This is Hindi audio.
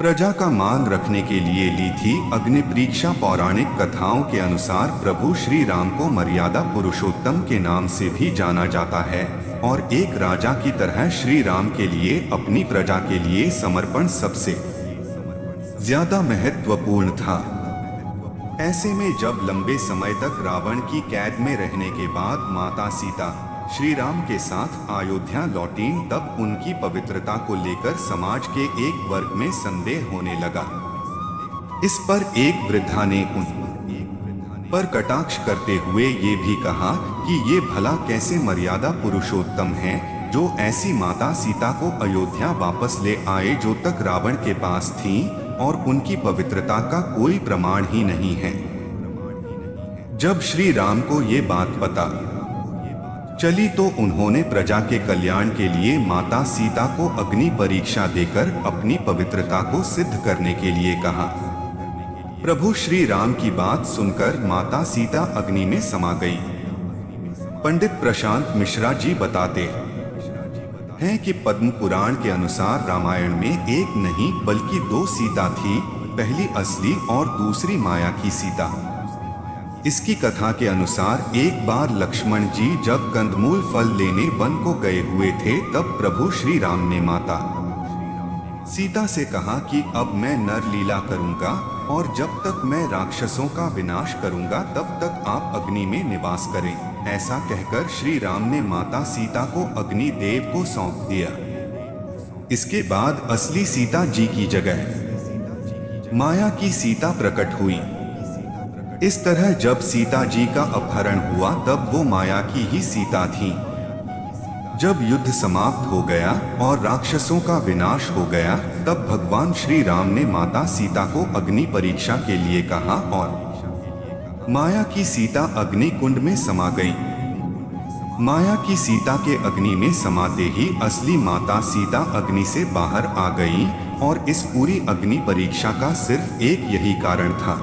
प्रजा का मान रखने के लिए ली थी अग्नि परीक्षा। पौराणिक कथाओं के अनुसार प्रभु श्री राम को मर्यादा पुरुषोत्तम के नाम से भी जाना जाता है और एक राजा की तरह श्री राम के लिए अपनी प्रजा के लिए समर्पण सबसे ज्यादा महत्वपूर्ण था। ऐसे में जब लंबे समय तक रावण की कैद में रहने के बाद माता सीता श्री राम के साथ अयोध्या लौटीं, तब उनकी पवित्रता को लेकर समाज के एक वर्ग में संदेह होने लगा। इस पर एक वृद्धा ने उन पर कटाक्ष करते हुए ये भी कहा कि ये भला कैसे मर्यादा पुरुषोत्तम हैं, जो ऐसी माता सीता को अयोध्या वापस ले आए जो तक रावण के पास थी और उनकी पवित्रता का कोई प्रमाण ही नहीं है। जब श्री राम को ये बात पता चली तो उन्होंने प्रजा के कल्याण के लिए माता सीता को अग्नि परीक्षा देकर अपनी पवित्रता को सिद्ध करने के लिए कहा। प्रभु श्री राम की बात सुनकर माता सीता अग्नि में समा गई। पंडित प्रशांत मिश्रा जी बताते हैं कि पद्म पुराण के अनुसार रामायण में एक नहीं बल्कि 2 सीता थी, पहली असली और दूसरी माया की सीता। इसकी कथा के अनुसार एक बार लक्ष्मण जी जब कंदमूल फल लेने वन को गए हुए थे, तब प्रभु श्री राम ने माता सीता से कहा कि अब मैं नर लीला करूंगा और जब तक मैं राक्षसों का विनाश करूंगा तब तक आप अग्नि में निवास करें। ऐसा कहकर श्री राम ने माता सीता को अग्नि देव को सौंप दिया। इसके बाद असली सीता जी की जगह माया की सीता प्रकट हुई। इस तरह जब सीता जी का अपहरण हुआ तब वो माया की ही सीता थी। जब युद्ध समाप्त हो गया और राक्षसों का विनाश हो गया, तब भगवान श्री राम ने माता सीता को अग्नि परीक्षा के लिए कहा और माया की सीता अग्नि कुंड में समा गई। माया की सीता के अग्नि में समाते ही असली माता सीता अग्नि से बाहर आ गई और इस पूरी अग्नि परीक्षा का सिर्फ एक यही कारण था।